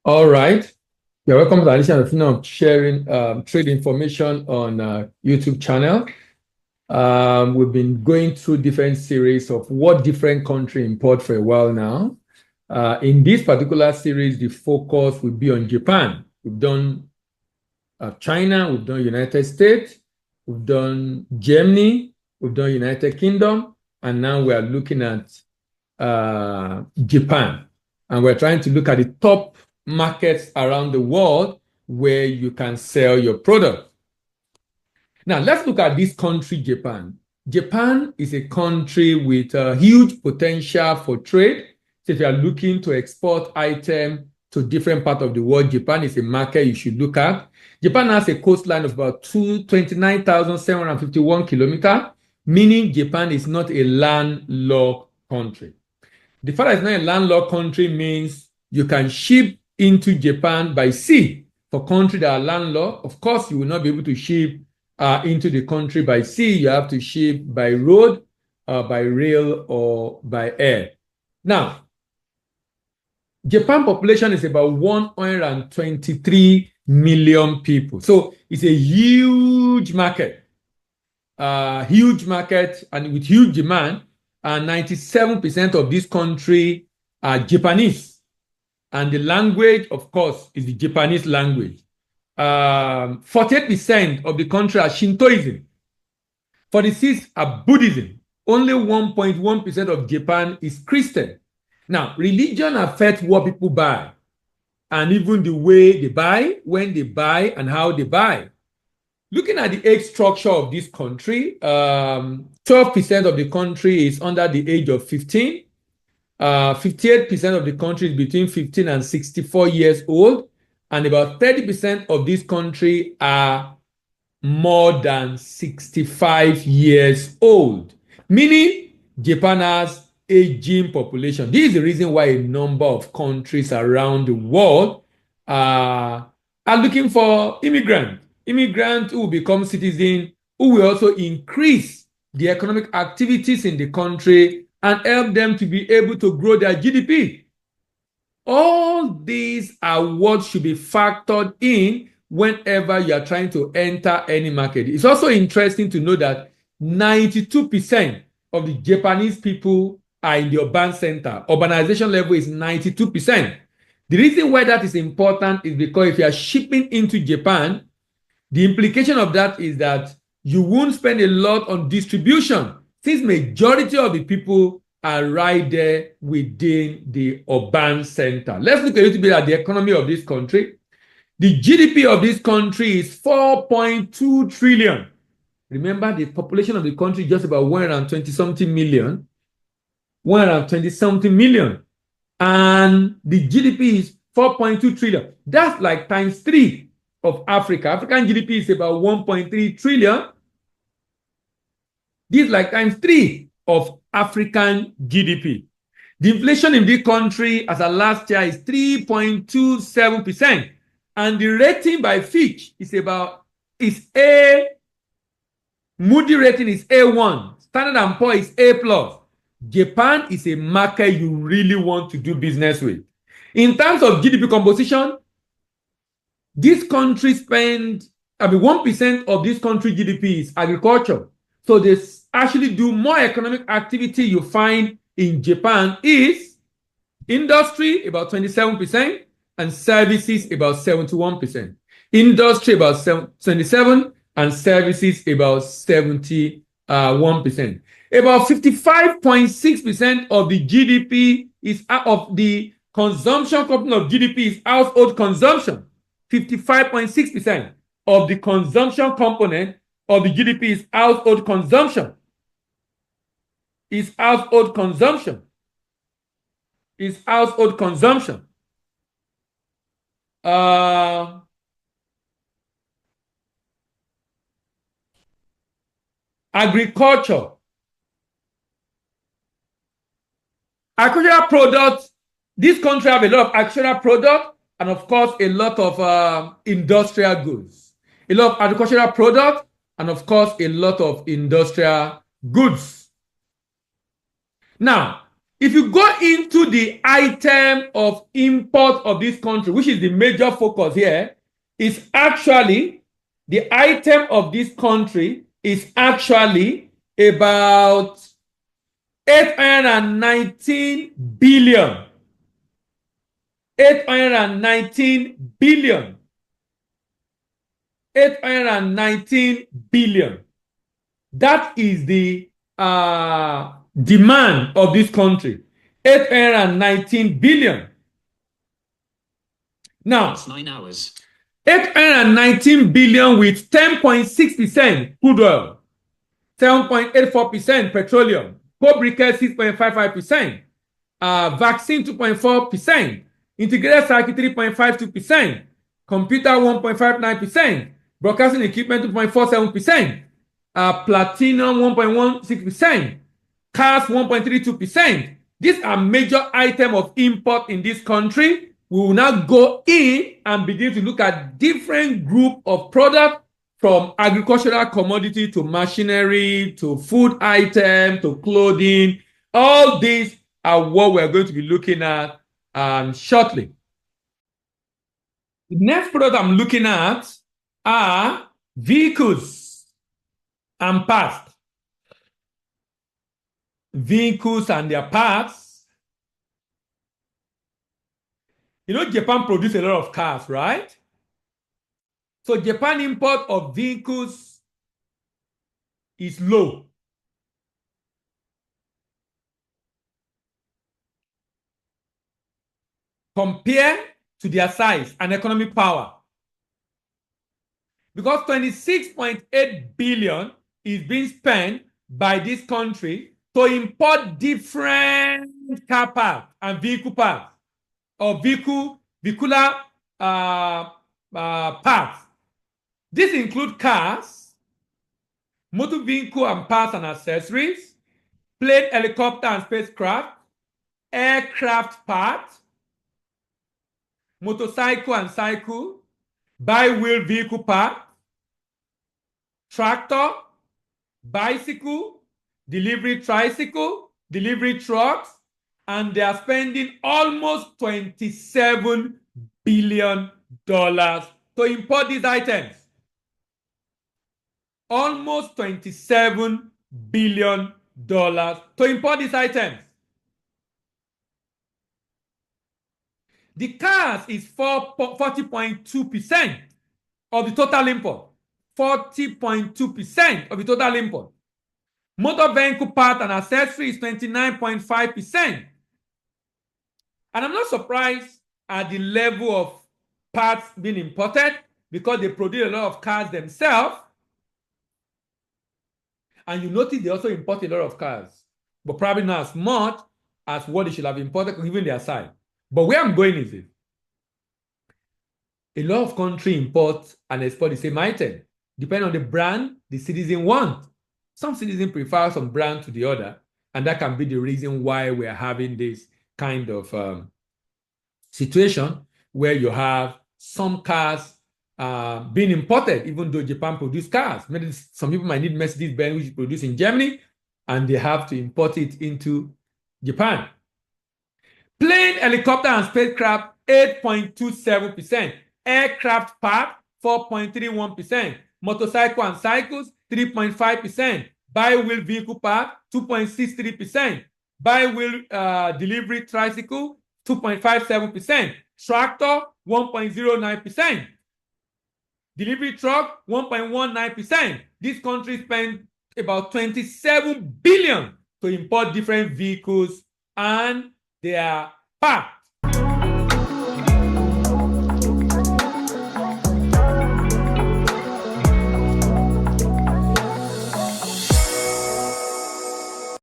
All right. You're welcome to the addition of sharing trade information on YouTube channel. We've been going through different series of what different country import for a while now. In this particular series, the focus will be on Japan. We've done China, we've done United States, we've done Germany, we've done United Kingdom, and now we are looking at Japan. And we're trying to look at the top markets around the world where you can sell your product. Now, let's look at this country, Japan. Japan is a country with a huge potential for trade. So if you are looking to export items to different parts of the world, Japan is a market you should look at. Japan has a coastline of about 29,751 kilometers, meaning Japan is not a landlocked country. The fact that it's not a landlocked country means you can ship into Japan by sea. For countries that are landlocked, of course, you will not be able to ship into the country by sea. You have to ship by road, by rail, or by air. Now, Japan population is about 123 million people. So it's a huge market, and with huge demand. And 97% of this country are Japanese. And the language, of course, is the Japanese language. 48% of the country are Shintoism. 46% are Buddhism. Only 1.1% of Japan is Christian. Now, religion affects what people buy, and even the way they buy, when they buy, and how they buy. Looking at the age structure of this country, 12% of the country is under the age of 15. 58% of the country is between 15 and 64 years old. And about 30% of this country are more than 65 years old. Meaning, Japan has aging population. This is the reason why a number of countries around the world are looking for immigrants who will become citizens, who will also increase the economic activities in the country and help them to be able to grow their GDP. All these are what should be factored in whenever you are trying to enter any market. It's also interesting to know that 92% of the Japanese people are in the urban center. Urbanization level is 92%. The reason why that is important is because if you are shipping into Japan, the implication of that is that you won't spend a lot on distribution, since majority of the people are right there within the urban center. Let's look a little bit at the economy of this country. The GDP of this country is 4.2 trillion. Remember, the population of the country is just about 120-something million. 120-something million. And the GDP is 4.2 trillion. That's like times 3 of Africa. African GDP is about 1.3 trillion. This is like times 3 of African GDP. The inflation in this country as of last year is 3.27%. And the rating by Fitch is A. Moody rating is A1. Standard & Poor's is A+. Japan is a market you really want to do business with. In terms of GDP composition, this country 1% of this country GDP is agriculture. So they actually do more economic activity you find in Japan is industry, about 27%, and services, about 71%. Industry, about 27%, and services, about 71%. About 55.6% of the GDP is of the consumption component of GDP is household consumption. 55.6% of the consumption component of the GDP is household consumption. Agriculture. Agricultural products. This country have a lot of agricultural products and, of course, a lot of industrial goods. A lot of agricultural products and, of course, a lot of industrial goods. Now, If you go into the item of import of this country, which is the major focus here, is actually the item of this country is actually about 819 billion. 819 billion. 819 billion. That is the demand of this country. 819 billion. Now, It's 9 hours. 819 billion with 10.6% crude oil, 7.84% petroleum, coal briquette 6.55%, vaccine 2.4%, integrated circuit 3.52%, computer 1.59%, broadcasting equipment 2.47%, platinum 1.16%, cars 1.32%. These are major items of import in this country. We will now go in and begin to look at different group of products, from agricultural commodity to machinery to food item to clothing. All these are what we're going to be looking at shortly. The next product I'm looking at are vehicles and parts. Vehicles and their parts. You know, Japan produces a lot of cars, right? So Japan import of vehicles is low. Compared to their size and economic power. Because 26.8 billion is being spent by this country to import different car parts and vehicle parts, or vehicular parts. This includes cars, motor vehicle and parts and accessories, plane, helicopter and spacecraft, aircraft parts, motorcycle and cycle, bi-wheel vehicle part, tractor, bicycle, delivery tricycle, delivery trucks, and they are spending almost $27 billion to import these items. Almost $27 billion to import these items. The cars is 40.2% of the total import. 40.2% of the total import. Motor vehicle part and accessory is 29.5%. And I'm not surprised at the level of parts being imported, because they produce a lot of cars themselves. And you notice they also import a lot of cars, but probably not as much as what they should have imported given their size. But where I'm going is this. A lot of countries import and export the same item, depending on the brand the citizen want. Some citizens prefer some brand to the other, and that can be the reason why we're having this kind of situation where you have some cars being imported, even though Japan produces cars. Maybe some people might need Mercedes-Benz, which is produced in Germany, and they have to import it into Japan. Plane, helicopter, and spacecraft, 8.27%. Aircraft part, 4.31%. Motorcycle and cycles, 3.5%. Bi-wheel vehicle part, 2.63%. Bi-wheel delivery tricycle, 2.57%. Tractor, 1.09%. Delivery truck, 1.19%. This country spent about 27 billion to import different vehicles and their parts.